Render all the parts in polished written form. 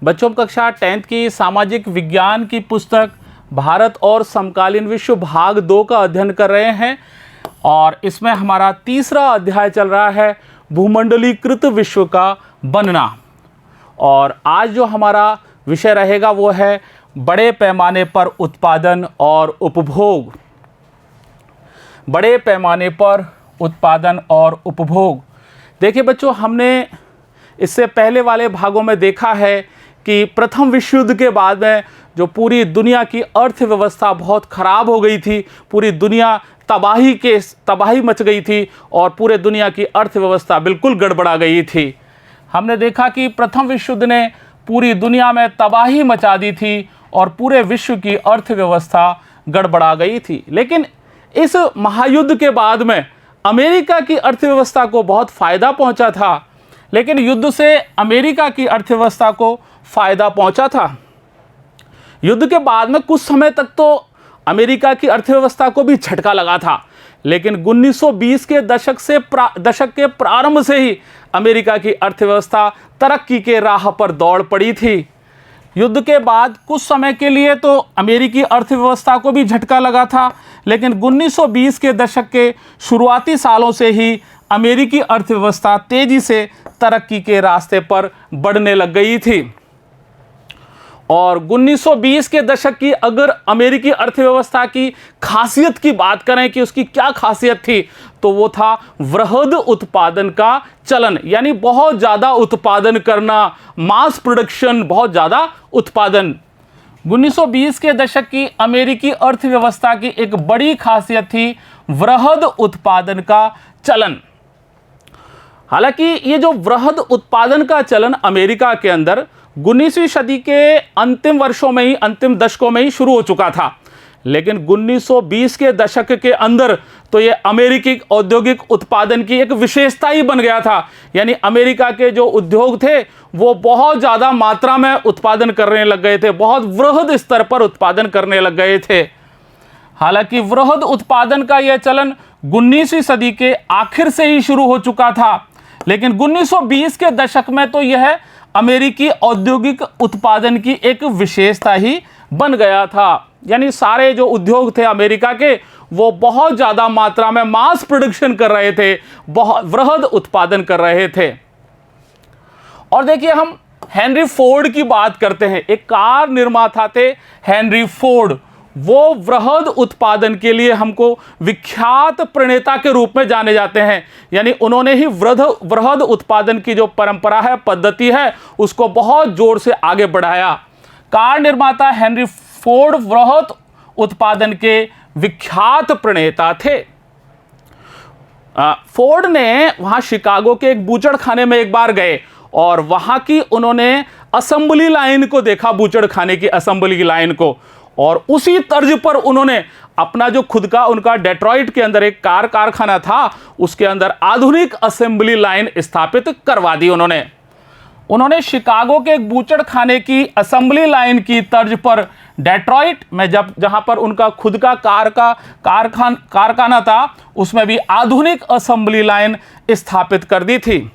बच्चों कक्षा 10th की सामाजिक विज्ञान की पुस्तक भारत और समकालीन विश्व भाग 2 का अध्ययन कर रहे हैं और इसमें हमारा तीसरा अध्याय चल रहा है भूमंडलीकृत विश्व का बनना। और आज जो हमारा विषय रहेगा वो है बड़े पैमाने पर उत्पादन और उपभोग। बड़े पैमाने पर उत्पादन और उपभोग। देखिए बच्चों, हमने इससे पहले वाले भागों में देखा है कि प्रथम विश्व युद्ध के बाद में जो पूरी दुनिया की अर्थव्यवस्था बहुत ख़राब हो गई थी, पूरी दुनिया तबाही मच गई थी और पूरे दुनिया की अर्थव्यवस्था बिल्कुल गड़बड़ा गई थी। हमने देखा कि प्रथम विश्व युद्ध ने पूरी दुनिया में तबाही मचा दी थी और पूरे विश्व की अर्थव्यवस्था गड़बड़ा गई थी। लेकिन इस महायुद्ध के बाद में अमेरिका की अर्थव्यवस्था को बहुत फ़ायदा पहुंचा था, लेकिन युद्ध से अमेरिका की अर्थव्यवस्था को फ़ायदा पहुंचा था। युद्ध के बाद में कुछ समय तक तो अमेरिका की अर्थव्यवस्था को भी झटका लगा था, लेकिन 1920 के दशक के प्रारंभ से ही अमेरिका की अर्थव्यवस्था तरक्की के राह पर दौड़ पड़ी थी। युद्ध के बाद कुछ समय के लिए तो अमेरिकी अर्थव्यवस्था को भी झटका लगा था, लेकिन 1920 के दशक के शुरुआती सालों से ही अमेरिकी अर्थव्यवस्था तेज़ी से तरक्की के रास्ते पर बढ़ने लग गई थी। और 1920 के दशक की अगर अमेरिकी अर्थव्यवस्था की खासियत की बात करें कि उसकी क्या खासियत थी, तो वो था वृहद उत्पादन का चलन, यानी बहुत ज़्यादा उत्पादन करना, मास प्रोडक्शन, बहुत ज़्यादा उत्पादन। 1920 के दशक की अमेरिकी अर्थव्यवस्था की एक बड़ी खासियत थी वृहद उत्पादन का चलन। हालांकि ये जो वृहद उत्पादन का चलन अमेरिका के अंदर 19वीं सदी के अंतिम दशकों में ही शुरू हो चुका था, लेकिन 1920 के दशक के अंदर तो ये अमेरिकी औद्योगिक उत्पादन की एक विशेषता ही बन गया था। यानी अमेरिका के जो उद्योग थे वो बहुत ज़्यादा मात्रा में उत्पादन करने लग गए थे, बहुत वृहद स्तर पर उत्पादन करने लग गए थे। हालांकि वृहद उत्पादन का यह चलन 19वीं सदी के आखिर से ही शुरू हो चुका था, लेकिन 1920 के दशक में तो यह अमेरिकी औद्योगिक उत्पादन की एक विशेषता ही बन गया था। यानी सारे जो उद्योग थे अमेरिका के वो बहुत ज़्यादा मात्रा में मास प्रोडक्शन कर रहे थे, बहुत वृहद उत्पादन कर रहे थे। और देखिए, हम हेनरी फोर्ड की बात करते हैं, एक कार निर्माता थे हेनरी फोर्ड। वो वृहद उत्पादन के लिए हमको विख्यात प्रणेता के रूप में जाने जाते हैं। यानी उन्होंने ही वृहद उत्पादन की जो परंपरा है, पद्धति है, उसको बहुत जोर से आगे बढ़ाया। कार निर्माता हेनरी फोर्ड वृहद उत्पादन के विख्यात प्रणेता थे। फोर्ड ने वहाँ शिकागो के एक बूचड़खाने में एक बार गए और वहाँ की उन्होंने असेंबली लाइन को देखा, बूचड़खाने की असेंबली लाइन को, और उसी तर्ज पर उन्होंने अपना जो खुद का उनका डेट्रॉइट के अंदर एक कारखाना था, उसके अंदर आधुनिक असेंबली लाइन स्थापित करवा दी। उन्होंने शिकागो के एक बूचड़खाने की असेंबली लाइन की तर्ज पर डेट्रॉइट में जहां पर उनका खुद का कारखाना था, उसमें भी आधुनिक असेंबली लाइन स्थापित कर दी थी।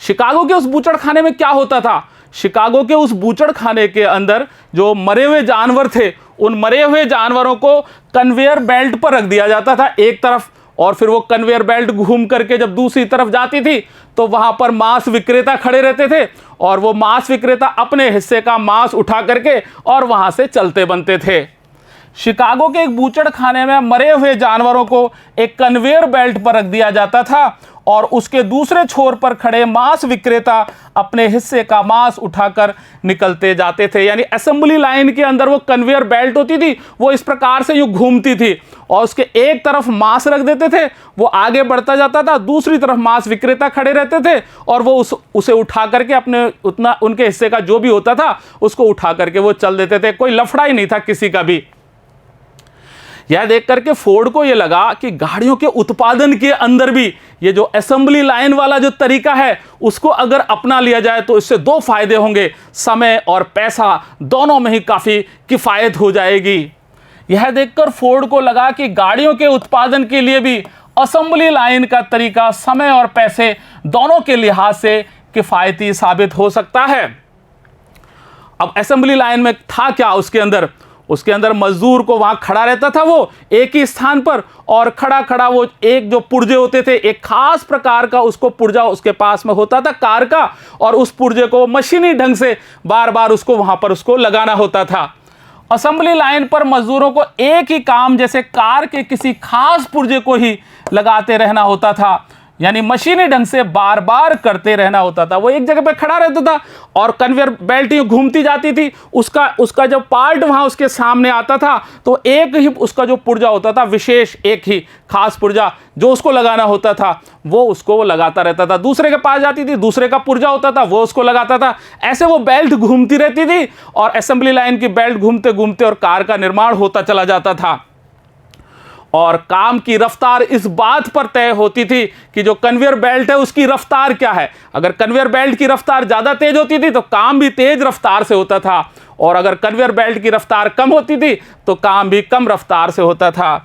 शिकागो के उस बूचड़खाने में क्या होता था? शिकागो के उस बूचड़खाने के अंदर जो मरे हुए जानवर थे, उन मरे हुए जानवरों को कन्वेयर बेल्ट पर रख दिया जाता था एक तरफ, और फिर वो कन्वेयर बेल्ट घूम करके जब दूसरी तरफ जाती थी तो वहां पर मांस विक्रेता खड़े रहते थे और वो मांस विक्रेता अपने हिस्से का मांस उठा करके और वहां से चलते बनते थे। शिकागो के एक बूचड़खाने में मरे हुए जानवरों को एक कन्वेयर बेल्ट पर रख दिया जाता था और उसके दूसरे छोर पर खड़े मांस विक्रेता अपने हिस्से का मांस उठाकर निकलते जाते थे। यानी असेंबली लाइन के अंदर वो कन्वेयर बेल्ट होती थी, वो इस प्रकार से यूँ घूमती थी और उसके एक तरफ मांस रख देते थे, वो आगे बढ़ता जाता था, दूसरी तरफ मांस विक्रेता खड़े रहते थे और वो उसे उठा करके अपने उनके हिस्से का जो भी होता था उसको उठा करके वो चल देते थे। कोई लफड़ा ही नहीं था किसी का भी। यह देख करके फोर्ड को यह लगा कि गाड़ियों के उत्पादन के अंदर भी ये जो असेंबली लाइन वाला जो तरीका है उसको अगर अपना लिया जाए तो इससे दो फायदे होंगे, समय और पैसा दोनों में ही काफ़ी किफ़ायत हो जाएगी। यह देखकर फोर्ड को लगा कि गाड़ियों के उत्पादन के लिए भी असेंबली लाइन का तरीका समय और पैसे दोनों के लिहाज से किफ़ायती साबित हो सकता है। अब असेंबली लाइन में था क्या, उसके अंदर मजदूर को वहां खड़ा रहता था वो एक ही स्थान पर, और खड़ा खड़ा वो एक जो पुर्जे होते थे, एक खास प्रकार का उसको पुर्जा उसके पास में होता था कार का, और उस पुर्जे को मशीनी ढंग से बार बार उसको वहां पर उसको लगाना होता था। असेंबली लाइन पर मजदूरों को एक ही काम जैसे कार के किसी खास पुर्जे को ही लगाते रहना होता था, यानी मशीनी ढंग से बार बार करते रहना होता था। वो एक जगह पे खड़ा रहता था और कन्वेयर बेल्ट ही घूमती जाती थी, उसका जब पार्ट वहां उसके सामने आता था तो एक ही उसका जो पुर्जा होता था, विशेष एक ही खास पुर्जा जो उसको लगाना होता था, वो उसको लगाता रहता था। दूसरे के पास जाती थी, दूसरे का पुर्जा होता था, वो उसको लगाता था। ऐसे वो बेल्ट घूमती रहती थी और असेंबली लाइन की बेल्ट घूमते घूमते और कार का निर्माण होता चला जाता था। और काम की रफ्तार इस बात पर तय होती थी कि जो कन्वेयर बेल्ट है उसकी रफ्तार क्या है। अगर कन्वेयर बेल्ट की रफ्तार ज़्यादा तेज होती थी तो काम भी तेज रफ्तार से होता था, और अगर कन्वेयर बेल्ट की रफ्तार कम होती थी तो काम भी कम रफ्तार से होता था।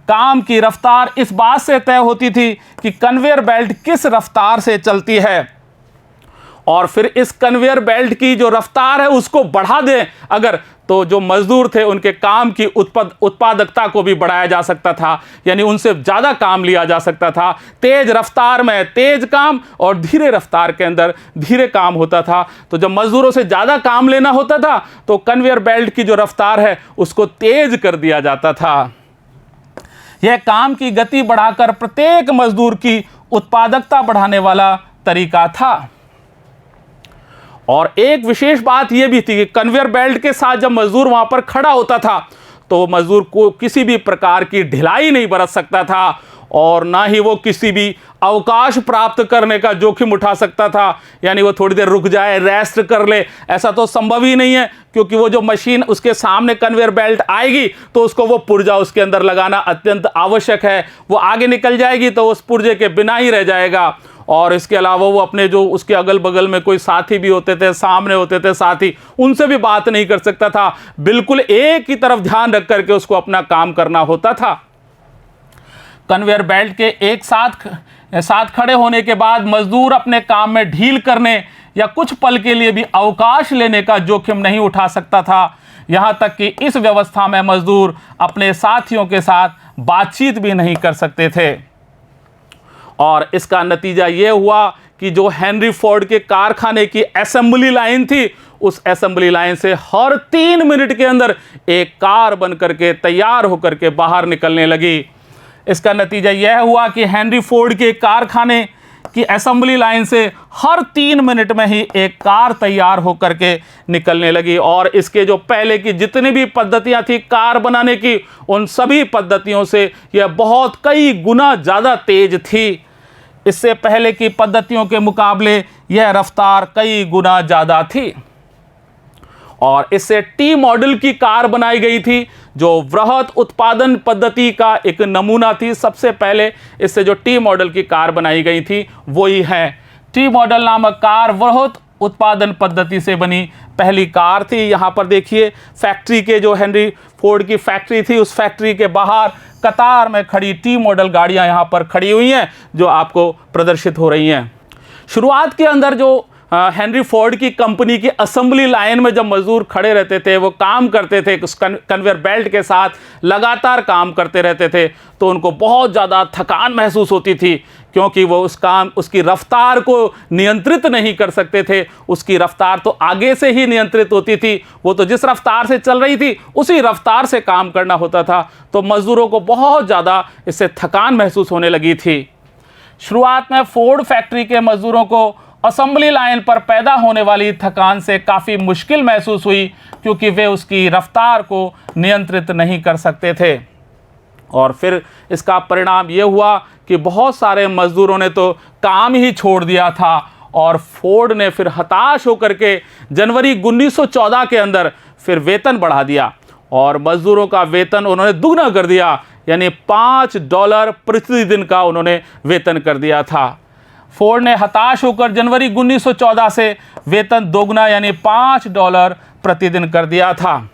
काम की रफ्तार इस बात से तय होती थी कि कन्वेयर बेल्ट किस रफ्तार से चलती है, और फिर इस कन्वेयर बेल्ट की जो रफ्तार है उसको बढ़ा दें अगर, तो जो मजदूर थे उनके काम की उत्पादकता को भी बढ़ाया जा सकता था, यानी उनसे ज़्यादा काम लिया जा सकता था। तेज रफ्तार में तेज काम और धीरे रफ्तार के अंदर धीरे काम होता था। तो जब मजदूरों से ज़्यादा काम लेना होता था तो कन्वेयर बेल्ट की जो रफ्तार है उसको तेज कर दिया जाता था। यह काम की गति बढ़ाकर प्रत्येक मजदूर की उत्पादकता बढ़ाने वाला तरीका था। और एक विशेष बात यह भी थी कि कन्वेयर बेल्ट के साथ जब मजदूर वहां पर खड़ा होता था तो मजदूर को किसी भी प्रकार की ढिलाई नहीं बरत सकता था, और ना ही वो किसी भी अवकाश प्राप्त करने का जोखिम उठा सकता था, यानी वो थोड़ी देर रुक जाए, रेस्ट कर ले, ऐसा तो संभव ही नहीं है, क्योंकि वो जो मशीन उसके सामने कन्वेयर बेल्ट आएगी तो उसको वो पुर्जा उसके अंदर लगाना अत्यंत आवश्यक है। वो आगे निकल जाएगी तो उस पुर्जे के बिना ही रह जाएगा। और इसके अलावा वो अपने जो उसके अगल बगल में कोई साथी भी होते थे, सामने होते थे साथी, उनसे भी बात नहीं कर सकता था। बिल्कुल एक ही तरफ ध्यान रख करके उसको अपना काम करना होता था। कन्वेयर बेल्ट के एक साथ खड़े होने के बाद मजदूर अपने काम में ढील करने या कुछ पल के लिए भी अवकाश लेने का जोखिम नहीं उठा सकता था। यहाँ तक कि इस व्यवस्था में मजदूर अपने साथियों के साथ बातचीत भी नहीं कर सकते थे। और इसका नतीजा यह हुआ कि जो हेनरी फोर्ड के कारखाने की असेंबली लाइन थी, उस असेंबली लाइन से हर 3 मिनट के अंदर एक कार बन करके तैयार होकर के बाहर निकलने लगी। इसका नतीजा यह हुआ कि हेनरी फोर्ड के कारखाने की असेंबली लाइन से हर 3 मिनट में ही एक कार तैयार होकर के निकलने लगी। और इसके जो पहले की जितनी भी पद्धतियां थी कार बनाने की, उन सभी पद्धतियों से यह बहुत कई गुना ज़्यादा तेज थी। इससे पहले की पद्धतियों के मुकाबले यह रफ्तार कई गुना ज़्यादा थी। और इससे टी मॉडल की कार बनाई गई थी, जो वृहत उत्पादन पद्धति का एक नमूना थी। सबसे पहले इससे जो टी मॉडल की कार बनाई गई थी वही है। टी मॉडल नामक कार वृहत उत्पादन पद्धति से बनी पहली कार थी। यहाँ पर देखिए फैक्ट्री के जो हेनरी फोर्ड की फैक्ट्री थी, उस फैक्ट्री के बाहर कतार में खड़ी टी मॉडल गाड़ियाँ यहाँ पर खड़ी हुई हैं, जो आपको प्रदर्शित हो रही हैं। शुरुआत के अंदर जो हेनरी फोर्ड की कंपनी की असेंबली लाइन में जब मजदूर खड़े रहते थे, वो काम करते थे, उस कन्वेयर बेल्ट के साथ लगातार काम करते रहते थे, तो उनको बहुत ज़्यादा थकान महसूस होती थी, क्योंकि वो उसकी रफ्तार को नियंत्रित नहीं कर सकते थे। उसकी रफ्तार तो आगे से ही नियंत्रित होती थी, वो तो जिस रफ्तार से चल रही थी उसी रफ्तार से काम करना होता था। तो मजदूरों को बहुत ज़्यादा इससे थकान महसूस होने लगी थी। शुरुआत में फोर्ड फैक्ट्री के मजदूरों को असेंबली लाइन पर पैदा होने वाली थकान से काफ़ी मुश्किल महसूस हुई, क्योंकि वे उसकी रफ्तार को नियंत्रित नहीं कर सकते थे। और फिर इसका परिणाम ये हुआ कि बहुत सारे मजदूरों ने तो काम ही छोड़ दिया था, और फोर्ड ने फिर हताश होकर के जनवरी 1914 के अंदर फिर वेतन बढ़ा दिया, और मजदूरों का वेतन उन्होंने दुगना कर दिया, यानी $5 प्रतिदिन का उन्होंने वेतन कर दिया था। फोर्ड ने हताश होकर जनवरी 1914 से वेतन दोगुना यानी $5 प्रतिदिन कर दिया था।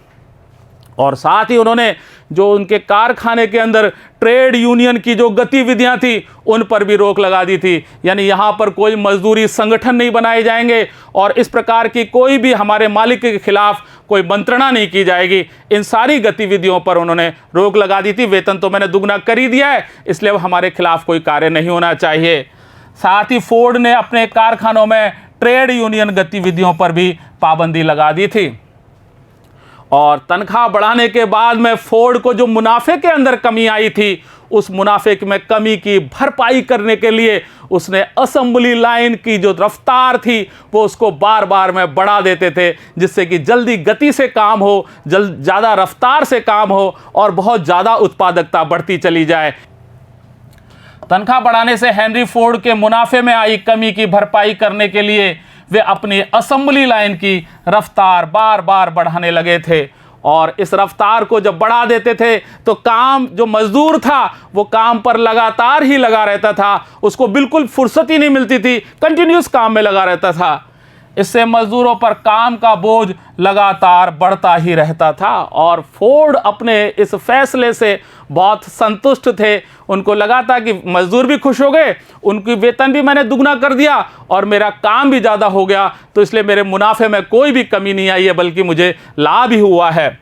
और साथ ही उन्होंने जो उनके कारखाने के अंदर ट्रेड यूनियन की जो गतिविधियां थी उन पर भी रोक लगा दी थी। यानी यहाँ पर कोई मजदूरी संगठन नहीं बनाए जाएंगे और इस प्रकार की कोई भी हमारे मालिक के खिलाफ कोई मंत्रणा नहीं की जाएगी। इन सारी गतिविधियों पर उन्होंने रोक लगा दी थी। वेतन तो मैंने दुगना कर ही दिया है, इसलिए अब हमारे खिलाफ कोई कार्य नहीं होना चाहिए। साथ ही फोर्ड ने अपने कारखानों में ट्रेड यूनियन गतिविधियों पर भी पाबंदी लगा दी थी। और तनख्वाह बढ़ाने के बाद में फोर्ड को जो मुनाफे के अंदर कमी आई थी, उस मुनाफे में कमी की भरपाई करने के लिए उसने असेंबली लाइन की जो रफ्तार थी वो उसको बार बार में बढ़ा देते थे, जिससे कि जल्दी गति से काम हो, ज़्यादा रफ्तार से काम हो और बहुत ज़्यादा उत्पादकता बढ़ती चली जाए। तनख्वाह बढ़ाने से हेनरी फोर्ड के मुनाफे में आई कमी की भरपाई करने के लिए वे अपनी असेंबली लाइन की रफ्तार बार बार बढ़ाने लगे थे। और इस रफ्तार को जब बढ़ा देते थे तो काम जो मजदूर था वो काम पर लगातार ही लगा रहता था, उसको बिल्कुल फुर्सत ही नहीं मिलती थी, कंटिन्यूस काम में लगा रहता था। इससे मजदूरों पर काम का बोझ लगातार बढ़ता ही रहता था। और फोर्ड अपने इस फैसले से बहुत संतुष्ट थे। उनको लगा था कि मजदूर भी खुश हो गए, उनकी वेतन भी मैंने दुगना कर दिया और मेरा काम भी ज़्यादा हो गया, तो इसलिए मेरे मुनाफे में कोई भी कमी नहीं आई है, बल्कि मुझे लाभ ही हुआ है।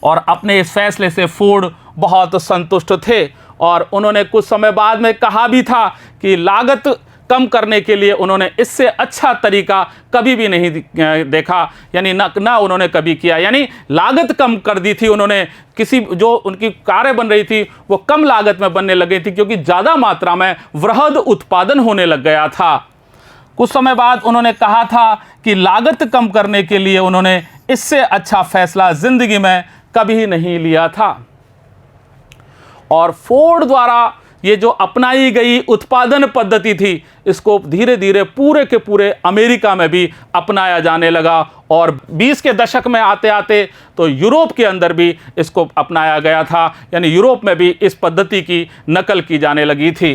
और अपने इस फैसले से फोर्ड बहुत संतुष्ट थे। और उन्होंने कुछ समय बाद में कहा भी था कि लागत कम करने के लिए उन्होंने इससे अच्छा तरीका कभी भी नहीं देखा, यानी ना उन्होंने कभी किया। यानी लागत कम कर दी थी उन्होंने, किसी जो उनकी कारें बन रही थी वो कम लागत में बनने लगी थी, क्योंकि ज़्यादा मात्रा में वृहद उत्पादन होने लग गया था। कुछ समय बाद उन्होंने कहा था कि लागत कम करने के लिए उन्होंने इससे अच्छा फैसला ज़िंदगी में कभी नहीं लिया था। और फोर्ड द्वारा ये जो अपनाई गई उत्पादन पद्धति थी, इसको धीरे धीरे पूरे के पूरे अमेरिका में भी अपनाया जाने लगा। और 20 के दशक में आते आते तो यूरोप के अंदर भी इसको अपनाया गया था, यानी यूरोप में भी इस पद्धति की नकल की जाने लगी थी।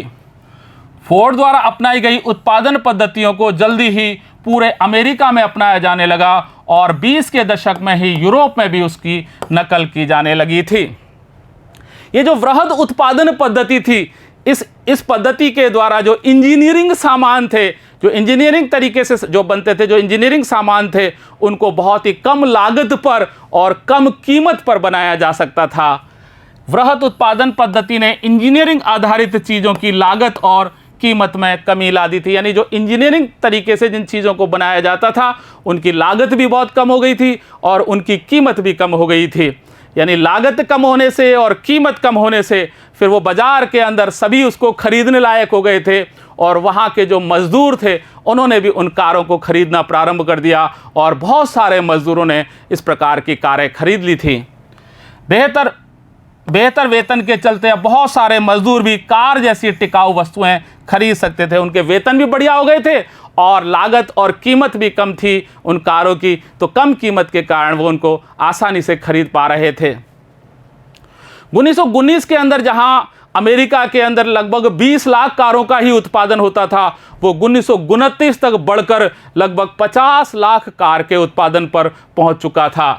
फोर्ड द्वारा अपनाई गई उत्पादन पद्धतियों को जल्दी ही पूरे अमेरिका में अपनाया जाने लगा और 20 के दशक में ही यूरोप में भी उसकी नकल की जाने लगी थी। ये जो वृहद उत्पादन पद्धति थी, इस पद्धति के द्वारा जो इंजीनियरिंग सामान थे, जो इंजीनियरिंग तरीके से जो बनते थे, जो इंजीनियरिंग सामान थे, उनको बहुत ही कम लागत पर और कम कीमत पर बनाया जा सकता था। वृहद उत्पादन पद्धति ने इंजीनियरिंग आधारित चीज़ों की लागत और कीमत में कमी ला दी थी। यानी जो इंजीनियरिंग तरीके से जिन चीज़ों को बनाया जाता था, उनकी लागत भी बहुत कम हो गई थी और उनकी कीमत भी कम हो गई थी। यानी लागत कम होने से और कीमत कम होने से फिर वो बाज़ार के अंदर सभी उसको खरीदने लायक हो गए थे। और वहाँ के जो मज़दूर थे उन्होंने भी उन कारों को खरीदना प्रारंभ कर दिया और बहुत सारे मज़दूरों ने इस प्रकार की कारें खरीद ली थी। बेहतर वेतन के चलते अब बहुत सारे मज़दूर भी कार जैसी टिकाऊ वस्तुएं खरीद सकते थे। उनके वेतन भी बढ़िया हो गए थे और लागत और कीमत भी कम थी उन कारों की, तो कम कीमत के कारण वो उनको आसानी से खरीद पा रहे थे। 1919 के अंदर जहां अमेरिका के अंदर लगभग 20 लाख कारों का ही उत्पादन होता था, वो 1929 तक बढ़कर लगभग 50 लाख कार के उत्पादन पर पहुंच चुका था।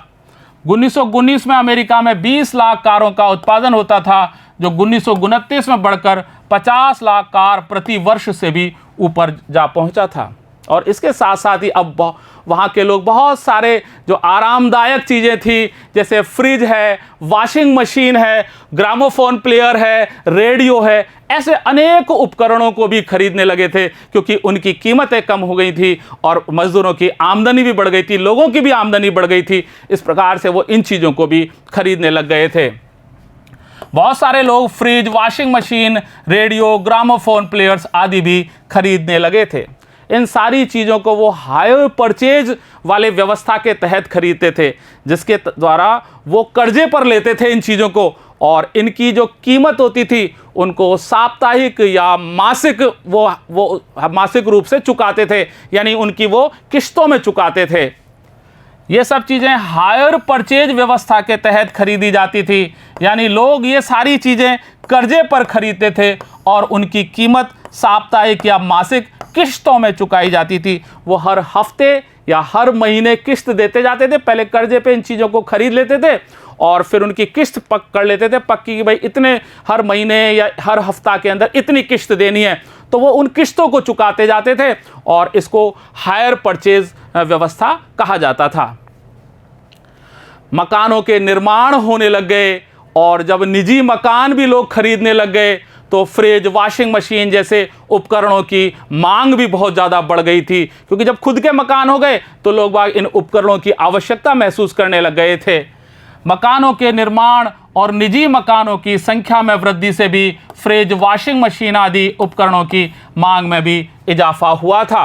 1919 में अमेरिका में 20 लाख कारों का उत्पादन होता था, जो 1929 में बढ़कर 50 लाख कार प्रति वर्ष से भी ऊपर जा पहुंचा था। और इसके साथ साथ ही अब वहाँ के लोग बहुत सारे जो आरामदायक चीज़ें थी, जैसे फ्रिज है, वॉशिंग मशीन है, ग्रामोफोन प्लेयर है, रेडियो है, ऐसे अनेक उपकरणों को भी खरीदने लगे थे, क्योंकि उनकी कीमतें कम हो गई थी और मज़दूरों की आमदनी भी बढ़ गई थी, लोगों की भी आमदनी बढ़ गई थी। इस प्रकार से वो इन चीज़ों को भी खरीदने लग गए थे। बहुत सारे लोग fridge, washing machine, radio, gramophone players आदि भी खरीदने लगे थे। इन सारी चीज़ों को वो हायर परचेज वाले व्यवस्था के तहत खरीदते थे, जिसके द्वारा वो कर्जे पर लेते थे इन चीज़ों को, और इनकी जो कीमत होती थी उनको साप्ताहिक या मासिक वो मासिक रूप से चुकाते थे, यानी उनकी वो किस्तों में चुकाते थे। ये सब चीज़ें हायर परचेज व्यवस्था के तहत खरीदी जाती थी, यानी लोग ये सारी चीज़ें कर्जे पर खरीदते थे और उनकी कीमत साप्ताहिक या मासिक किस्तों में चुकाई जाती थी। वो हर हफ्ते या हर महीने किस्त देते जाते थे। पहले कर्जे पे इन चीज़ों को खरीद लेते थे और फिर उनकी किस्त पक कर लेते थे पक्की कि भाई इतने हर महीने या हर हफ्ता के अंदर इतनी किस्त देनी है, तो वो उन किस्तों को चुकाते जाते थे और इसको हायर परचेज व्यवस्था कहा जाता था। मकानों के निर्माण होने लग गए और जब निजी मकान भी लोग खरीदने लग गए तो फ्रिज, वॉशिंग मशीन जैसे उपकरणों की मांग भी बहुत ज़्यादा बढ़ गई थी, क्योंकि जब खुद के मकान हो गए तो लोग बाग इन उपकरणों की आवश्यकता महसूस करने लग गए थे। मकानों के निर्माण और निजी मकानों की संख्या में वृद्धि से भी फ्रिज, वॉशिंग मशीन आदि उपकरणों की मांग में भी इजाफा हुआ था।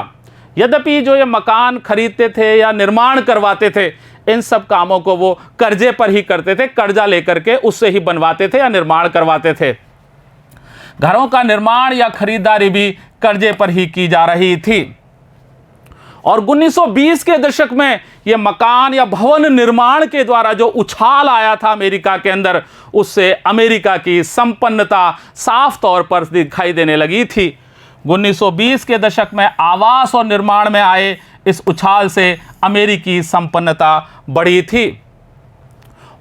यद्यपि जो ये मकान खरीदते थे या निर्माण करवाते थे, इन सब कामों को वो कर्जे पर ही करते थे, कर्जा लेकर के उससे ही बनवाते थे या निर्माण करवाते थे। घरों का निर्माण या खरीदारी भी कर्जे पर ही की जा रही थी। और 1920 के दशक में ये मकान या भवन निर्माण के द्वारा जो उछाल आया था अमेरिका के अंदर, उससे अमेरिका की संपन्नता साफ तौर पर दिखाई देने लगी थी। 1920 के दशक में आवास और निर्माण में आए इस उछाल से अमेरिकी संपन्नता बढ़ी थी।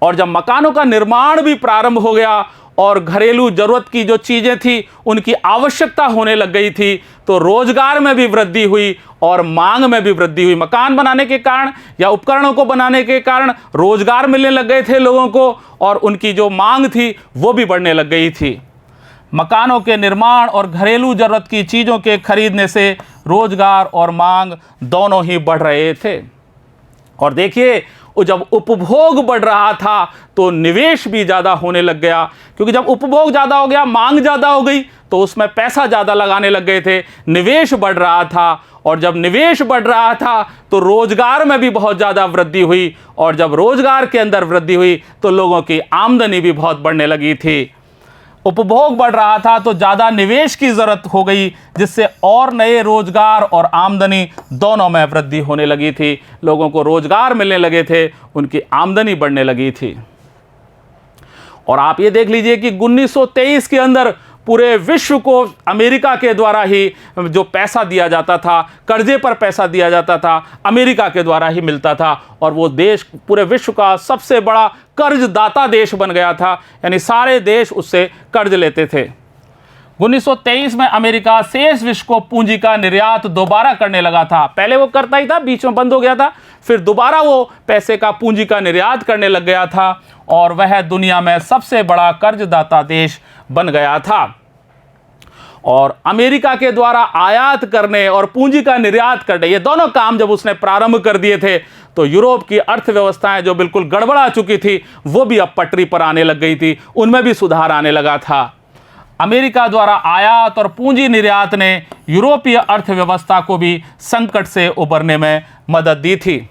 और जब मकानों का निर्माण भी प्रारंभ हो गया और घरेलू जरूरत की जो चीज़ें थी उनकी आवश्यकता होने लग गई थी, तो रोजगार में भी वृद्धि हुई और मांग में भी वृद्धि हुई। मकान बनाने के कारण या उपकरणों को बनाने के कारण रोजगार मिलने लग गए थे लोगों को और उनकी जो मांग थी वो भी बढ़ने लग गई थी। मकानों के निर्माण और घरेलू जरूरत की चीज़ों के खरीदने से रोजगार और मांग दोनों ही बढ़ रहे थे। और देखिए, जब उपभोग बढ़ रहा था तो निवेश भी ज़्यादा होने लग गया, क्योंकि जब उपभोग ज़्यादा हो गया, मांग ज़्यादा हो गई, तो उसमें पैसा ज़्यादा लगाने लग गए थे, निवेश बढ़ रहा था। और जब निवेश बढ़ रहा था तो रोजगार में भी बहुत ज़्यादा वृद्धि हुई, और जब रोजगार के अंदर वृद्धि हुई तो लोगों की आमदनी भी बहुत बढ़ने लगी थी। उपभोग बढ़ रहा था तो ज़्यादा निवेश की ज़रूरत हो गई, जिससे और नए रोजगार और आमदनी दोनों में वृद्धि होने लगी थी। लोगों को रोजगार मिलने लगे थे, उनकी आमदनी बढ़ने लगी थी। और आप ये देख लीजिए कि 1923 के अंदर पूरे विश्व को अमेरिका के द्वारा ही जो पैसा दिया जाता था, कर्जे पर पैसा दिया जाता था, अमेरिका के द्वारा ही मिलता था। और वो देश पूरे विश्व का सबसे बड़ा कर्जदाता देश बन गया था, यानी सारे देश उससे कर्ज लेते थे। 1923 में अमेरिका शेष विश्व को पूंजी का निर्यात दोबारा करने लगा था। पहले वो करता ही था, बीच में बंद हो गया था, फिर दोबारा वो पैसे का, पूंजी का निर्यात करने लग गया था और वह दुनिया में सबसे बड़ा कर्जदाता देश बन गया था। और अमेरिका के द्वारा आयात करने और पूंजी का निर्यात करने, ये दोनों काम जब उसने प्रारंभ कर दिए थे तो यूरोप की अर्थव्यवस्थाएं जो बिल्कुल गड़बड़ा चुकी थी वो भी अब पटरी पर आने लग गई थी, उनमें भी सुधार आने लगा था। अमेरिका द्वारा आयात और पूंजी निर्यात ने यूरोपीय अर्थव्यवस्था को भी संकट से उबरने में मदद दी थी।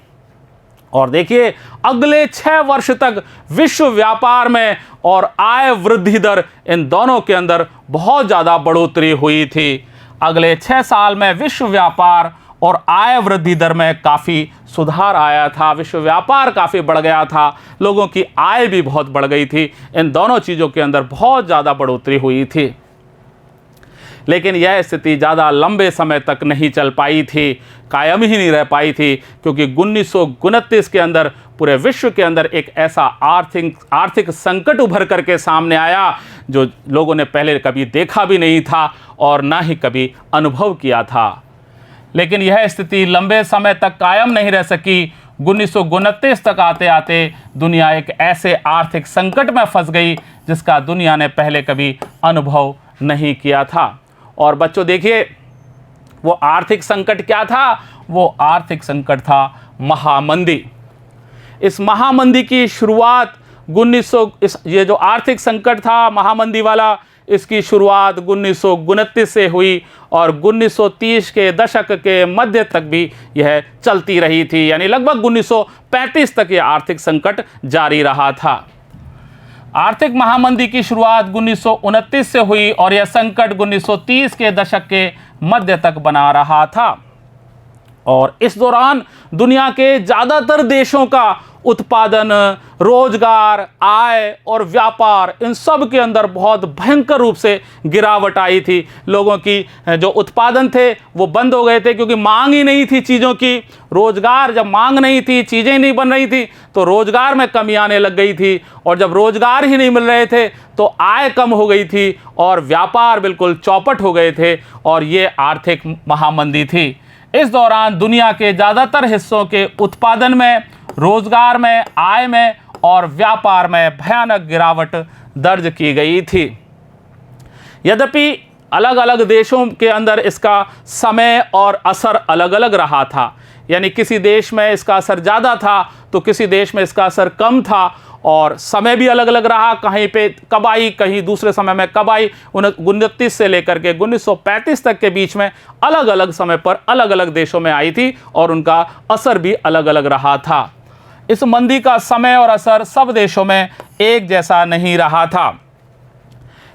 और देखिए, अगले 6 वर्ष तक विश्व व्यापार में और आय वृद्धि दर, इन दोनों के अंदर बहुत ज़्यादा बढ़ोतरी हुई थी। अगले 6 साल में विश्व व्यापार और आय वृद्धि दर में काफ़ी सुधार आया था, विश्व व्यापार काफ़ी बढ़ गया था, लोगों की आय भी बहुत बढ़ गई थी। इन दोनों चीज़ों के अंदर बहुत ज़्यादा बढ़ोतरी हुई थी। लेकिन यह स्थिति ज़्यादा लंबे समय तक नहीं चल पाई थी, कायम ही नहीं रह पाई थी, क्योंकि 1929 के अंदर पूरे विश्व के अंदर एक ऐसा आर्थिक संकट उभर करके सामने आया जो लोगों ने पहले कभी देखा भी नहीं था और ना ही कभी अनुभव किया था। लेकिन यह स्थिति लंबे समय तक कायम नहीं रह सकी। 1929 तक आते आते दुनिया एक ऐसे आर्थिक संकट में फंस गई जिसका दुनिया ने पहले कभी अनुभव नहीं किया था। और बच्चों देखिए, वो आर्थिक संकट क्या था? वो आर्थिक संकट था महामंदी। इस महामंदी की शुरुआत ये जो आर्थिक संकट था महामंदी वाला, इसकी शुरुआत 1929 से हुई और 1930 के दशक के मध्य तक भी यह चलती रही थी, यानी लगभग 1935 तक यह आर्थिक संकट जारी रहा था। आर्थिक महामंदी की शुरुआत 1929 से हुई और यह संकट 1930 के दशक के मध्य तक बना रहा था। और इस दौरान दुनिया के ज़्यादातर देशों का उत्पादन, रोजगार, आय और व्यापार, इन सब के अंदर बहुत भयंकर रूप से गिरावट आई थी। लोगों की जो उत्पादन थे वो बंद हो गए थे, क्योंकि मांग ही नहीं थी चीज़ों की। रोजगार, जब मांग नहीं थी, चीज़ें नहीं बन रही थी, तो रोजगार में कमी आने लग गई थी, और जब रोजगार ही नहीं मिल रहे थे तो आय कम हो गई थी और व्यापार बिल्कुल चौपट हो गए थे, और ये आर्थिक महामंदी थी। इस दौरान दुनिया के ज़्यादातर हिस्सों के उत्पादन में, रोजगार में, आय में और व्यापार में भयानक गिरावट दर्ज की गई थी। यद्यपि अलग अलग देशों के अंदर इसका समय और असर अलग अलग रहा था, यानी किसी देश में इसका असर ज़्यादा था तो किसी देश में इसका असर कम था, और समय भी अलग अलग रहा। कहीं पे कब आई, कहीं दूसरे समय में कब आई। 1929 से लेकर के 1935 तक के बीच में अलग अलग समय पर अलग अलग देशों में आई थी, और उनका असर भी अलग अलग रहा था। इस मंदी का समय और असर सब देशों में एक जैसा नहीं रहा था,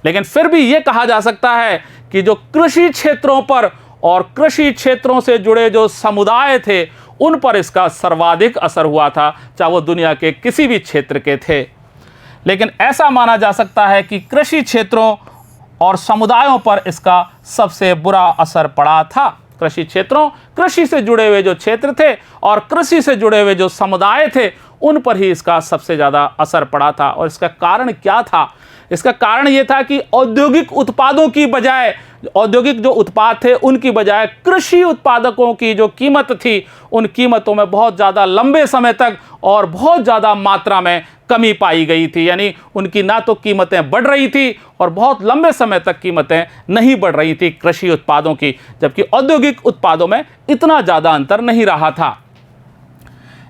लेकिन फिर भी ये कहा जा सकता है कि जो कृषि क्षेत्रों पर और कृषि क्षेत्रों से जुड़े जो समुदाय थे, उन पर इसका सर्वाधिक असर हुआ था, चाहे वो दुनिया के किसी भी क्षेत्र के थे। लेकिन ऐसा माना जा सकता है कि कृषि क्षेत्रों और समुदायों पर इसका सबसे बुरा असर पड़ा था। कृषि क्षेत्रों, कृषि से जुड़े हुए जो क्षेत्र थे और कृषि से जुड़े हुए जो समुदाय थे, उन पर ही इसका सबसे ज़्यादा असर पड़ा था। और इसका कारण क्या था? इसका कारण ये था कि औद्योगिक उत्पादों की बजाय, औद्योगिक जो उत्पाद थे उनकी बजाय कृषि उत्पादकों की जो कीमत थी, उन कीमतों में बहुत ज़्यादा लंबे समय तक और बहुत ज़्यादा मात्रा में कमी पाई गई थी। यानी उनकी ना तो कीमतें बढ़ रही थी और बहुत लंबे समय तक कीमतें नहीं बढ़ रही थी कृषि उत्पादों की, जबकि औद्योगिक उत्पादों में इतना ज़्यादा अंतर नहीं रहा था।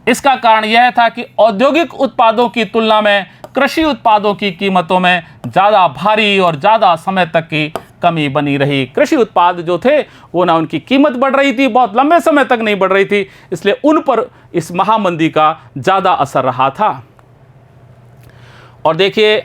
इसका कारण यह था कि औद्योगिक उत्पादों की तुलना में कृषि उत्पादों की कीमतों में ज़्यादा भारी और ज़्यादा समय तक की कमी बनी रही। कृषि उत्पाद जो थे वो ना उनकी कीमत बढ़ रही थी, बहुत लंबे समय तक नहीं बढ़ रही थी, इसलिए उन पर इस महामंदी का ज़्यादा असर रहा था। और देखिए,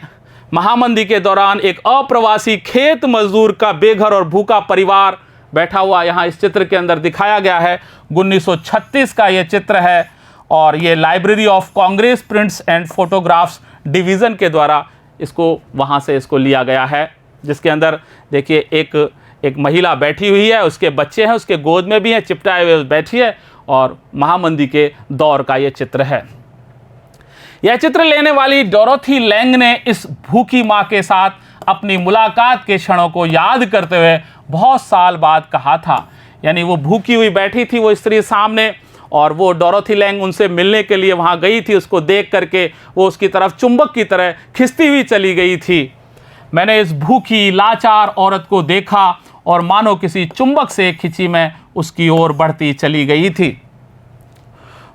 महामंदी के दौरान एक अप्रवासी खेत मजदूर का बेघर और भूखा परिवार बैठा हुआ यहाँ इस चित्र के अंदर दिखाया गया है। 1936 का ये चित्र है, और ये library of Congress prints and photographs division के द्वारा इसको वहाँ से इसको लिया गया है, जिसके अंदर देखिए एक महिला बैठी हुई है, उसके बच्चे हैं, उसके गोद में भी हैं, चिपटाए हुए बैठी है, और महामंदी के दौर का ये चित्र है। यह चित्र लेने वाली डोरोथी लैंग ने इस भूखी माँ के साथ अपनी मुलाकात के क्षणों को याद करते हुए बहुत साल बाद कहा था। यानी वो भूखी हुई बैठी थी वो स्त्री सामने, और वो डोरोथी लैंग उनसे मिलने के लिए वहाँ गई थी। उसको देख करके वो उसकी तरफ चुंबक की तरह खिंचती हुई चली गई थी। मैंने इस भूखी लाचार औरत को देखा और मानो किसी चुंबक से खिंची मैं उसकी ओर बढ़ती चली गई थी।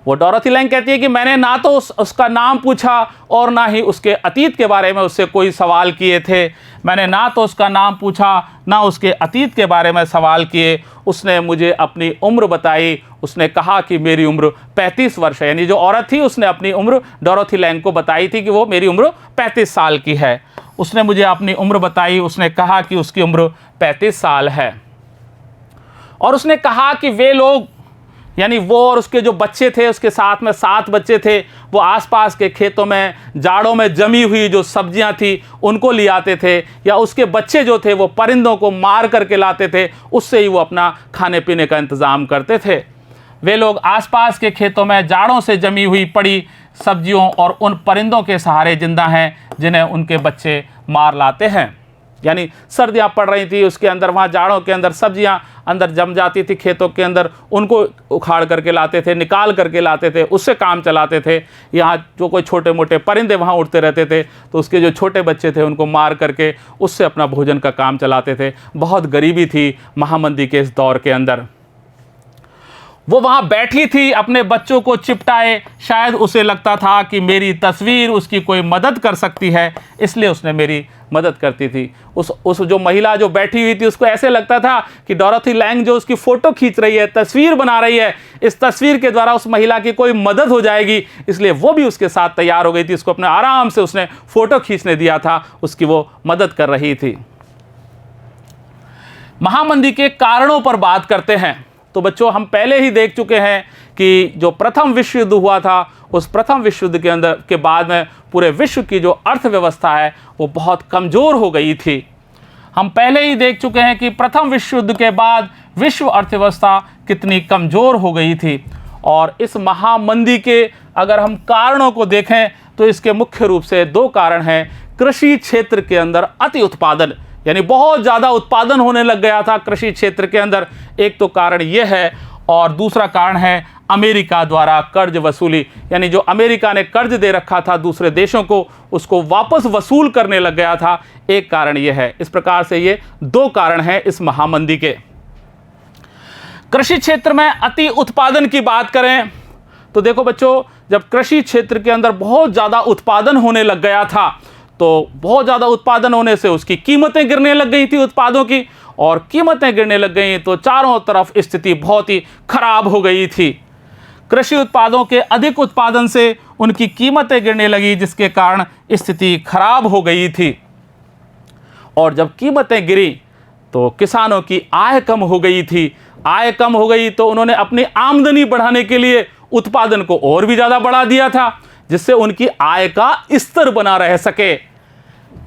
वो डोरोथी लैंग कहती है कि मैंने ना तो उसका नाम पूछा और ना ही उसके अतीत के बारे में उससे कोई सवाल किए थे। मैंने ना तो उसका नाम पूछा, ना उसके अतीत के बारे में सवाल किए। उसने मुझे अपनी उम्र बताई। उसने कहा कि मेरी उम्र 35 वर्ष है। यानी जो औरत थी उसने अपनी उम्र डोरोथी लैंग को बताई थी कि वो मेरी उम्र 35 साल की है। उसने मुझे अपनी उम्र बताई। उसने कहा कि उसकी उम्र 35 साल है, और उसने कहा कि वे लोग, यानी वो और उसके जो बच्चे थे, उसके साथ में 7 बच्चे थे, वो आसपास के खेतों में जाड़ों में जमी हुई जो सब्जियां थी उनको ले आते थे, या उसके बच्चे जो थे वो परिंदों को मार करके लाते थे, उससे ही वो अपना खाने पीने का इंतज़ाम करते थे। वे लोग आसपास के खेतों में जाड़ों से जमी हुई पड़ी सब्जियों और उन परिंदों के सहारे जिंदा हैं जिन्हें उनके बच्चे मार लाते हैं। यानी सर्दियाँ पड़ रही थी, उसके अंदर वहाँ जाड़ों के अंदर सब्जियाँ अंदर जम जाती थी खेतों के अंदर, उनको उखाड़ करके लाते थे, निकाल करके लाते थे, उससे काम चलाते थे। यहाँ जो कोई छोटे मोटे परिंदे वहाँ उड़ते रहते थे तो उसके जो छोटे बच्चे थे उनको मार करके उससे अपना भोजन का काम चलाते थे। बहुत गरीबी थी महामंदी के इस दौर के अंदर। वो वहाँ बैठी थी अपने बच्चों को चिपटाए। शायद उसे लगता था कि मेरी तस्वीर उसकी कोई मदद कर सकती है, इसलिए उसने मेरी मदद करती थी। उस जो महिला जो बैठी हुई थी उसको ऐसे लगता था कि डोरोथी लैंग जो उसकी फ़ोटो खींच रही है, तस्वीर बना रही है, इस तस्वीर के द्वारा उस महिला की कोई मदद हो जाएगी, इसलिए वो भी उसके साथ तैयार हो गई थी। उसको अपने आराम से उसने फ़ोटो खींचने दिया था, उसकी वो मदद कर रही थी। महामंदी के कारणों पर बात करते हैं तो बच्चों, हम पहले ही देख चुके हैं कि जो प्रथम विश्व युद्ध हुआ था, उस प्रथम विश्व युद्ध के अंदर के बाद में पूरे विश्व की जो अर्थव्यवस्था है वो बहुत कमज़ोर हो गई थी। हम पहले ही देख चुके हैं कि प्रथम विश्व युद्ध के बाद विश्व अर्थव्यवस्था कितनी कमज़ोर हो गई थी। और इस महामंदी के अगर हम कारणों को देखें तो इसके मुख्य रूप से दो कारण हैं। कृषि क्षेत्र के अंदर अति उत्पादन, यानी बहुत ज़्यादा उत्पादन होने लग गया था कृषि क्षेत्र के अंदर, एक तो कारण यह है। और दूसरा कारण है अमेरिका द्वारा कर्ज वसूली, यानी जो अमेरिका ने कर्ज दे रखा था दूसरे देशों को, उसको वापस वसूल करने लग गया था। एक कारण यह है। इस प्रकार से ये दो कारण हैं इस महामंदी के। कृषि क्षेत्र में अति उत्पादन की बात करें तो देखो बच्चों, जब कृषि क्षेत्र के अंदर बहुत ज़्यादा उत्पादन होने लग गया था तो बहुत ज़्यादा उत्पादन होने से उसकी कीमतें गिरने लग गई थी उत्पादों की, और कीमतें गिरने लग गई तो चारों तरफ स्थिति बहुत ही खराब हो गई थी। कृषि उत्पादों के अधिक उत्पादन से उनकी कीमतें गिरने लगी, जिसके कारण स्थिति खराब हो गई थी। और जब कीमतें गिरी तो किसानों की आय कम हो गई थी। आय कम हो गई तो उन्होंने अपनी आमदनी बढ़ाने के लिए उत्पादन को और भी ज़्यादा बढ़ा दिया था, जिससे उनकी आय का स्तर बना रह सके।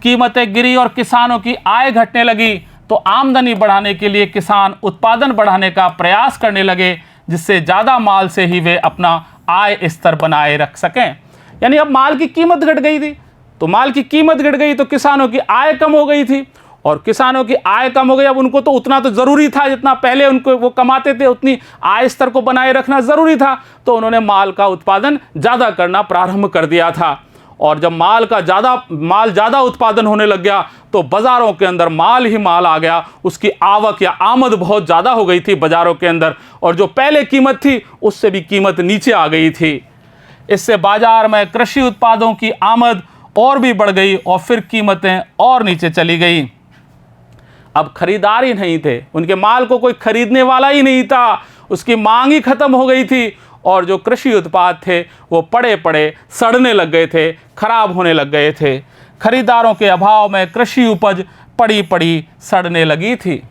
कीमतें गिरी और किसानों की आय घटने लगी तो आमदनी बढ़ाने के लिए किसान उत्पादन बढ़ाने का प्रयास करने लगे, जिससे ज़्यादा माल से ही वे अपना आय स्तर बनाए रख सकें। यानी अब माल की कीमत घट गई थी, तो माल की कीमत घट गई तो किसानों की आय कम हो गई थी, और किसानों की आय कम हो गई। अब उनको तो उतना तो ज़रूरी था जितना पहले उनको वो कमाते थे, उतनी आय स्तर को बनाए रखना ज़रूरी था, तो उन्होंने माल का उत्पादन ज़्यादा करना प्रारंभ कर दिया था। और जब माल ज़्यादा उत्पादन होने लग गया तो बाज़ारों के अंदर माल ही माल आ गया, उसकी आवक या आमद बहुत ज़्यादा हो गई थी बाज़ारों के अंदर, और जो पहले कीमत थी उससे भी कीमत नीचे आ गई थी। इससे बाज़ार में कृषि उत्पादों की आमद और भी बढ़ गई और फिर कीमतें और नीचे चली गई। अब खरीदार ही नहीं थे, उनके माल को कोई खरीदने वाला ही नहीं था, उसकी मांग ही खत्म हो गई थी, और जो कृषि उत्पाद थे वो पड़े पड़े सड़ने लग गए थे, खराब होने लग गए थे। खरीदारों के अभाव में कृषि उपज पड़ी पड़ी सड़ने लगी थी।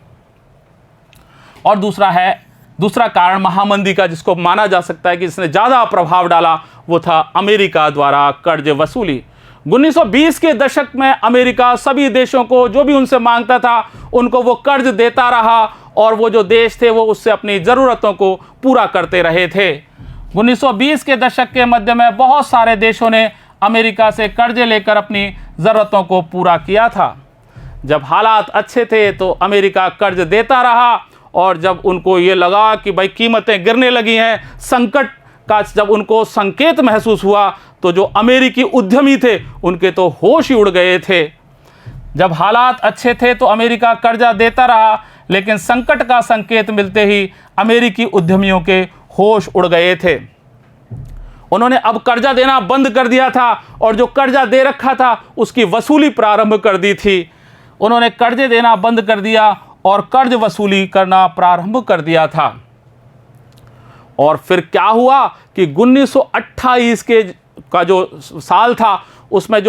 और दूसरा कारण महामंदी का जिसको माना जा सकता है कि जिसने ज़्यादा प्रभाव डाला, वो था अमेरिका द्वारा कर्ज वसूली। 1920 के दशक में अमेरिका सभी देशों को जो भी उनसे मांगता था उनको वो कर्ज देता रहा, और वो जो देश थे वो उससे अपनी ज़रूरतों को पूरा करते रहे थे। 1920 के दशक के मध्य में बहुत सारे देशों ने अमेरिका से कर्जे लेकर अपनी ज़रूरतों को पूरा किया था। जब हालात अच्छे थे तो अमेरिका कर्ज देता रहा, और जब उनको ये लगा कि भाई कीमतें गिरने लगी हैं, संकट का जब उनको संकेत महसूस हुआ, तो जो अमेरिकी उद्यमी थे उनके तो होश ही उड़ गए थे। जब हालात अच्छे थे तो अमेरिका कर्जा देता रहा, लेकिन संकट का संकेत मिलते ही अमेरिकी उद्यमियों के होश उड़ गए थे। उन्होंने अब कर्जा देना बंद कर दिया था, और जो कर्जा दे रखा था उसकी वसूली प्रारंभ कर दी थी। उन्होंने कर्जे देना बंद कर दिया और कर्ज वसूली करना प्रारंभ कर दिया था। और फिर क्या हुआ कि 1928 का जो साल था उसमें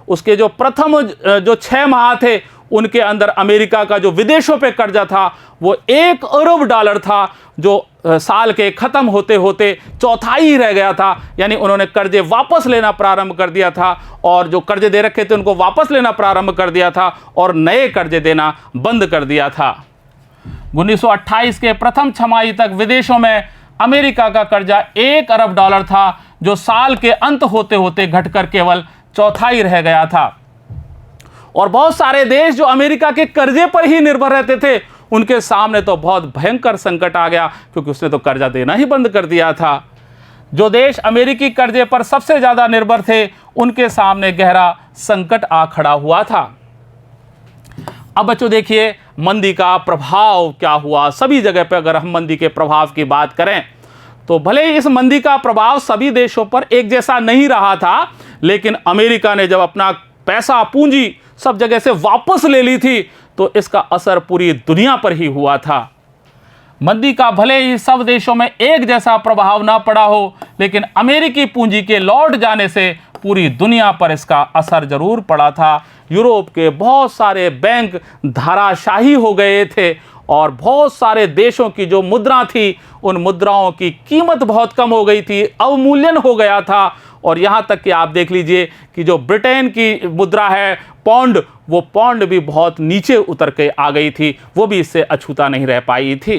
उसके जो प्रथम जो 6 माह थे उनके अंदर अमेरिका का जो विदेशों पे कर्जा था वो $1 अरब था, जो साल के ख़त्म होते होते चौथाई रह गया था। यानी उन्होंने कर्जे वापस लेना प्रारंभ कर दिया था, और जो कर्जे दे रखे थे उनको वापस लेना प्रारंभ कर दिया था, और नए कर्जे देना बंद कर दिया था। 1928 के प्रथम छमाही तक विदेशों में अमेरिका का कर्जा $1 अरब था, जो साल के अंत होते होते घटकर केवल चौथाई रह गया था। और बहुत सारे देश जो अमेरिका के कर्जे पर ही निर्भर रहते थे उनके सामने तो बहुत भयंकर संकट आ गया, क्योंकि उसने तो कर्जा देना ही बंद कर दिया था। जो देश अमेरिकी कर्जे पर सबसे ज़्यादा निर्भर थे उनके सामने गहरा संकट आ खड़ा हुआ था। अब बच्चों देखिए मंदी का प्रभाव क्या हुआ सभी जगह पर। अगर हम मंदी के प्रभाव की बात करें तो भले ही इस मंदी का प्रभाव सभी देशों पर एक जैसा नहीं रहा था, लेकिन अमेरिका ने जब अपना पैसा पूंजी सब जगह से वापस ले ली थी तो इसका असर पूरी दुनिया पर ही हुआ था। मंदी का भले ही सब देशों में एक जैसा प्रभाव ना पड़ा हो, लेकिन अमेरिकी पूंजी के लौट जाने से पूरी दुनिया पर इसका असर जरूर पड़ा था। यूरोप के बहुत सारे बैंक धाराशाही हो गए थे, और बहुत सारे देशों की जो मुद्रा थी उन मुद्राओं की कीमत बहुत कम हो गई थी, अवमूल्यन हो गया था। और यहाँ तक कि आप देख लीजिए कि जो ब्रिटेन की मुद्रा है पौंड, वो पौंड भी बहुत नीचे उतर के आ गई थी, वो भी इससे अछूता नहीं रह पाई थी।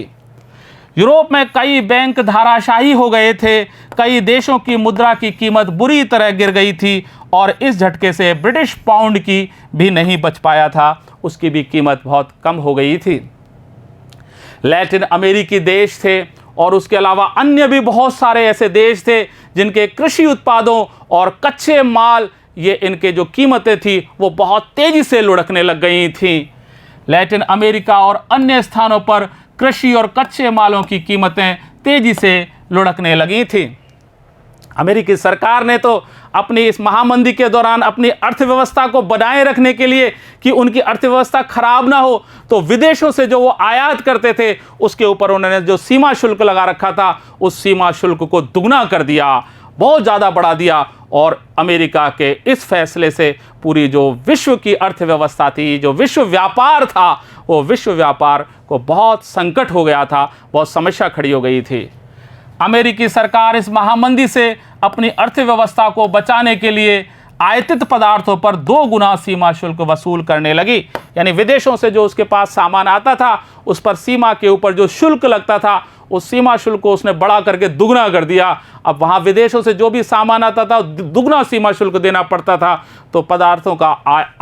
यूरोप में कई बैंक धाराशाही हो गए थे, कई देशों की मुद्रा की कीमत बुरी तरह गिर गई थी और इस झटके से ब्रिटिश पाउंड की भी नहीं बच पाया था, उसकी भी कीमत बहुत कम हो गई थी। लैटिन अमेरिकी देश थे और उसके अलावा अन्य भी बहुत सारे ऐसे देश थे जिनके कृषि उत्पादों और कच्चे माल, ये इनके जो कीमतें थी वो बहुत तेज़ी से लुढ़कने लग गई थी। लैटिन अमेरिका और अन्य स्थानों पर कृषि और कच्चे मालों की कीमतें तेज़ी से लुढ़कने लगी थी। अमेरिकी सरकार ने तो अपनी इस महामंदी के दौरान अपनी अर्थव्यवस्था को बनाए रखने के लिए कि उनकी अर्थव्यवस्था खराब ना हो, तो विदेशों से जो वो आयात करते थे उसके ऊपर उन्होंने जो सीमा शुल्क लगा रखा था उस सीमा शुल्क को दुगना कर दिया, बहुत ज़्यादा बढ़ा दिया। और अमेरिका के इस फैसले से पूरी जो विश्व की अर्थव्यवस्था थी, जो विश्व व्यापार था, वो विश्व व्यापार को बहुत संकट हो गया था, बहुत समस्या खड़ी हो गई थी। अमेरिकी सरकार इस महामंदी से अपनी अर्थव्यवस्था को बचाने के लिए आयातित पदार्थों पर 2 गुना सीमा शुल्क वसूल करने लगी। यानी विदेशों से जो उसके पास सामान आता था उस पर सीमा के ऊपर जो शुल्क लगता था उस सीमा शुल्क को उसने बढ़ा करके दुगना कर दिया। अब वहाँ विदेशों से जो भी सामान आता था दुगना सीमा शुल्क देना पड़ता था, तो पदार्थों का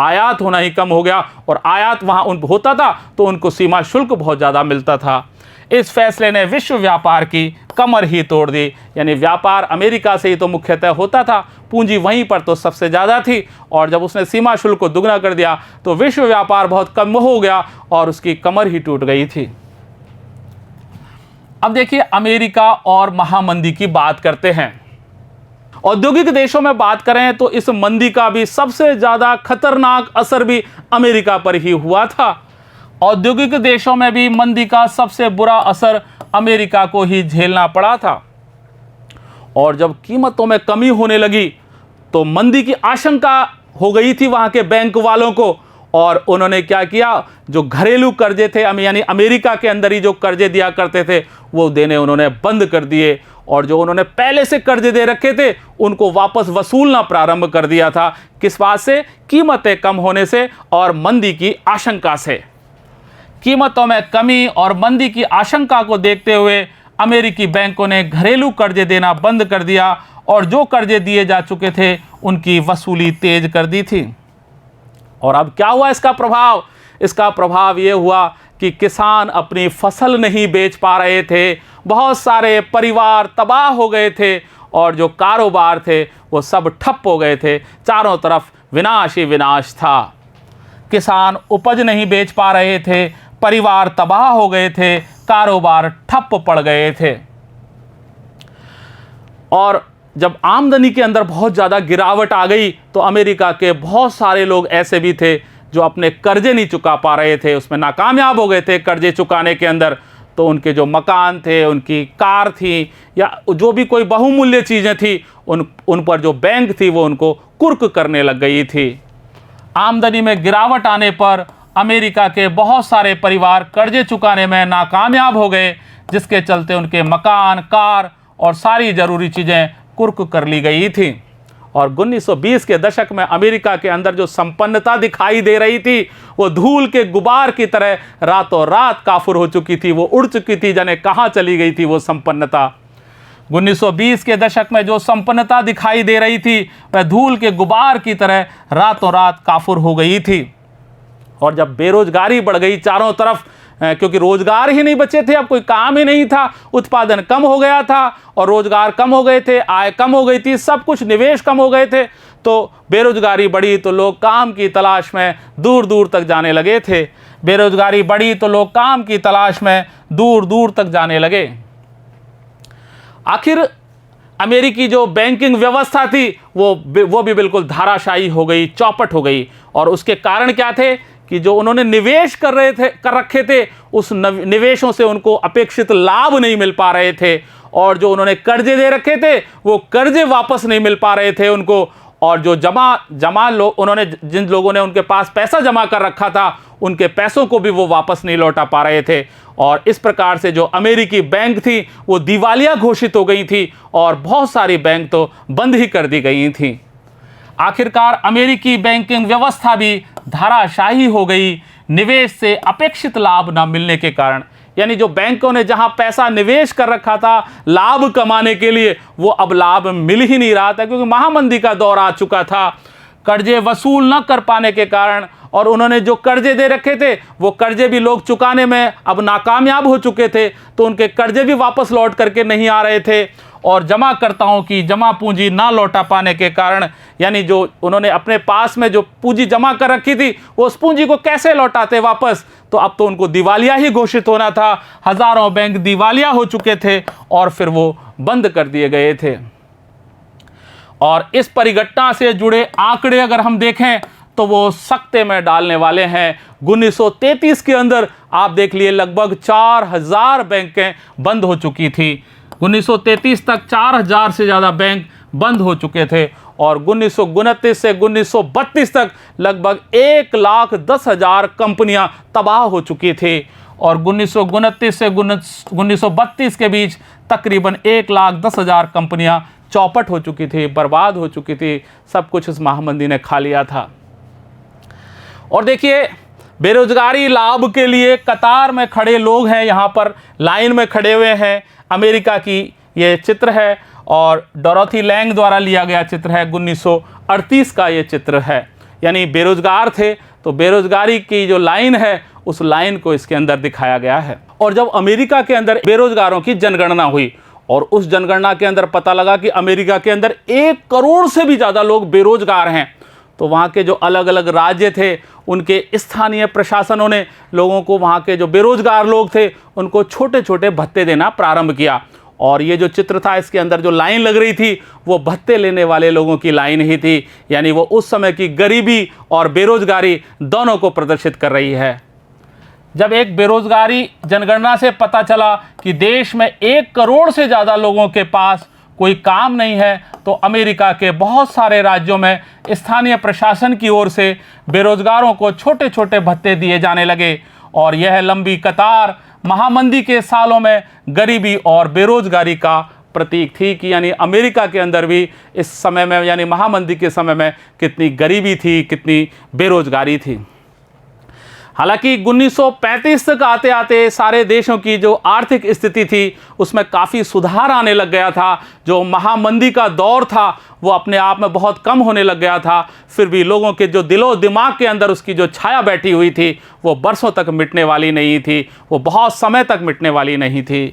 आयात होना ही कम हो गया और आयात वहाँ होता था तो उनको सीमा शुल्क बहुत ज़्यादा मिलता था। इस फैसले ने विश्व व्यापार की कमर ही तोड़ दी। यानी व्यापार अमेरिका से ही तो मुख्यतः होता था, पूंजी वहीं पर तो सबसे ज़्यादा थी, और जब उसने सीमा शुल्क को दुगना कर दिया तो विश्व व्यापार बहुत कम हो गया और उसकी कमर ही टूट गई थी। अब देखिए अमेरिका और महामंदी की बात करते हैं। औद्योगिक देशों में बात करें तो इस मंदी का भी सबसे ज़्यादा खतरनाक असर भी अमेरिका पर ही हुआ था। औद्योगिक देशों में भी मंदी का सबसे बुरा असर अमेरिका को ही झेलना पड़ा था। और जब कीमतों में कमी होने लगी तो मंदी की आशंका हो गई थी वहाँ के बैंक वालों को, और उन्होंने क्या किया, जो घरेलू कर्जे थे यानी अमेरिका के अंदर ही जो कर्जे दिया करते थे वो देने उन्होंने बंद कर दिए, और जो उन्होंने पहले से कर्जे दे रखे थे उनको वापस वसूलना प्रारंभ कर दिया था। किस बात से? कीमतें कम होने से और मंदी की आशंका से। कीमतों में कमी और मंदी की आशंका को देखते हुए अमेरिकी बैंकों ने घरेलू कर्जे देना बंद कर दिया और जो कर्जे दिए जा चुके थे उनकी वसूली तेज कर दी थी। और अब क्या हुआ इसका प्रभाव? इसका प्रभाव ये हुआ कि किसान अपनी फसल नहीं बेच पा रहे थे, बहुत सारे परिवार तबाह हो गए थे और जो कारोबार थे वो सब ठप हो गए थे। चारों तरफ विनाश ही विनाश था। किसान उपज नहीं बेच पा रहे थे, परिवार तबाह हो गए थे, कारोबार ठप पड़ गए थे। और जब आमदनी के अंदर बहुत ज़्यादा गिरावट आ गई तो अमेरिका के बहुत सारे लोग ऐसे भी थे जो अपने कर्जे नहीं चुका पा रहे थे, उसमें नाकामयाब हो गए थे कर्जे चुकाने के अंदर। तो उनके जो मकान थे, उनकी कार थी या जो भी कोई बहुमूल्य चीज़ें थी उन पर जो बैंक थी वो उनको कुर्क करने लग गई थी। आमदनी में गिरावट आने पर अमेरिका के बहुत सारे परिवार कर्जे चुकाने में नाकामयाब हो गए, जिसके चलते उनके मकान, कार और सारी ज़रूरी चीज़ें कुर्क कर ली गई थी। और 1920 के दशक में अमेरिका के अंदर जो संपन्नता दिखाई दे रही थी वो धूल के गुबार की तरह रातों रात काफुर हो चुकी थी, वो उड़ चुकी थी, जाने कहाँ चली गई थी वो संपन्नता। 1920 के दशक में जो संपन्नता दिखाई दे रही थी वह धूल के गुबार की तरह रातों रात काफुर हो गई थी। और जब बेरोजगारी बढ़ गई चारों तरफ, क्योंकि रोजगार ही नहीं बचे थे, अब कोई काम ही नहीं था, उत्पादन कम हो गया था और रोजगार कम हो गए थे, आय कम हो गई थी, सब कुछ निवेश कम हो गए थे, तो बेरोजगारी बढ़ी तो लोग काम की तलाश में दूर दूर तक जाने लगे थे। बेरोजगारी बढ़ी तो लोग काम की तलाश में दूर दूर तक जाने लगे। आखिर अमेरिकी जो बैंकिंग व्यवस्था थी वो भी बिल्कुल धाराशायी हो गई, चौपट हो गई। और उसके कारण क्या थे कि जो उन्होंने निवेश कर रखे थे उस निवेशों से उनको अपेक्षित लाभ नहीं मिल पा रहे थे, और जो उन्होंने कर्जे दे रखे थे वो कर्जे वापस नहीं मिल पा रहे थे उनको, और जो जमा लोग, उन्होंने जिन लोगों ने उनके पास पैसा जमा कर रखा था, उनके पैसों को भी वो वापस नहीं लौटा पा रहे थे। और इस प्रकार से जो अमेरिकी बैंक थी वो दिवालिया घोषित हो गई थी और बहुत सारी बैंक तो बंद ही कर दी गई थी। आखिरकार अमेरिकी बैंकिंग व्यवस्था भी धराशायी हो गई, निवेश से अपेक्षित लाभ न मिलने के कारण। यानी जो बैंकों ने जहां पैसा निवेश कर रखा था लाभ कमाने के लिए, वो अब लाभ मिल ही नहीं रहा था, क्योंकि महामंदी का दौर आ चुका था। कर्जे वसूल न कर पाने के कारण, और उन्होंने जो कर्जे दे रखे थे वो कर्जे भी लोग चुकाने में अब नाकामयाब हो चुके थे, तो उनके कर्जे भी वापस लौट करके नहीं आ रहे थे। और जमाकर्ताओं की जमा पूंजी ना लौटा पाने के कारण, यानी जो उन्होंने अपने पास में जो पूंजी जमा कर रखी थी वो उस पूंजी को कैसे लौटाते वापस, तो अब तो उनको दिवालिया ही घोषित होना था। हजारों बैंक दिवालिया हो चुके थे और फिर वो बंद कर दिए गए थे। और इस परिघटना से जुड़े आंकड़े अगर हम देखें तो वो सकते में डालने वाले हैं। 1933 के अंदर आप देख लिए लगभग 4000 बैंकें बंद हो चुकी थी। 1933 तक 4000 से ज़्यादा बैंक बंद हो चुके थे और 1929 से 1932 तक लगभग 1,10,000 कंपनियां तबाह हो चुकी थी। और 1929 से 1932 के बीच तकरीबन 1,10,000 कंपनियां चौपट हो चुकी थी, बर्बाद हो चुकी थी। सब कुछ इस महामंदी ने खा लिया था। और देखिए, बेरोजगारी लाभ के लिए कतार में खड़े लोग हैं, यहाँ पर लाइन में खड़े हुए हैं। अमेरिका की ये चित्र है और डोरोथी लैंग द्वारा लिया गया चित्र है। 1938 का ये चित्र है। यानी बेरोजगार थे तो बेरोजगारी की जो लाइन है उस लाइन को इसके अंदर दिखाया गया है। और जब अमेरिका के अंदर बेरोजगारों की जनगणना हुई और उस जनगणना के अंदर पता लगा कि अमेरिका के अंदर 1 करोड़ से भी ज़्यादा लोग बेरोजगार हैं, तो वहाँ के जो अलग अलग राज्य थे उनके स्थानीय प्रशासनों ने लोगों को, वहाँ के जो बेरोजगार लोग थे उनको छोटे छोटे भत्ते देना प्रारंभ किया। और ये जो चित्र था इसके अंदर जो लाइन लग रही थी वो भत्ते लेने वाले लोगों की लाइन ही थी। यानी वो उस समय की गरीबी और बेरोजगारी दोनों को प्रदर्शित कर रही है। जब एक बेरोजगारी जनगणना से पता चला कि देश में 1 करोड़ से ज़्यादा लोगों के पास कोई काम नहीं है, तो अमेरिका के बहुत सारे राज्यों में स्थानीय प्रशासन की ओर से बेरोजगारों को छोटे छोटे भत्ते दिए जाने लगे। और यह लंबी कतार महामंदी के सालों में गरीबी और बेरोजगारी का प्रतीक थी कि यानी अमेरिका के अंदर भी इस समय में, यानी महामंदी के समय में कितनी गरीबी थी, कितनी बेरोजगारी थी। हालांकि 1935 तक आते आते सारे देशों की जो आर्थिक स्थिति थी उसमें काफ़ी सुधार आने लग गया था। जो महामंदी का दौर था वो अपने आप में बहुत कम होने लग गया था। फिर भी लोगों के जो दिलो दिमाग के अंदर उसकी जो छाया बैठी हुई थी वो बरसों तक मिटने वाली नहीं थी, वो बहुत समय तक मिटने वाली नहीं थी।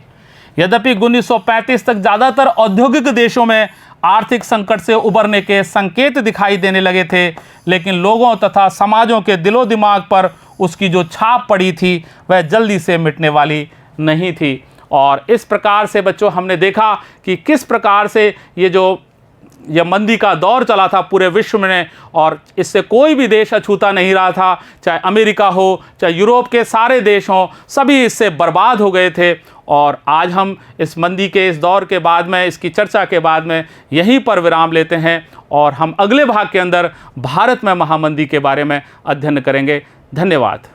यद्यपि 1935 तक ज़्यादातर औद्योगिक देशों में आर्थिक संकट से उबरने के संकेत दिखाई देने लगे थे, लेकिन लोगों तथा समाजों के दिलो दिमाग पर उसकी जो छाप पड़ी थी वह जल्दी से मिटने वाली नहीं थी। और इस प्रकार से बच्चों हमने देखा कि किस प्रकार से यह मंदी का दौर चला था पूरे विश्व में, और इससे कोई भी देश अछूता नहीं रहा था। चाहे अमेरिका हो, चाहे यूरोप के सारे देश हों, सभी इससे बर्बाद हो गए थे। और आज हम इस मंदी के इस दौर के बाद में, इसकी चर्चा के बाद में यहीं पर विराम लेते हैं और हम अगले भाग के अंदर भारत में महामंदी के बारे में अध्ययन करेंगे। धन्यवाद।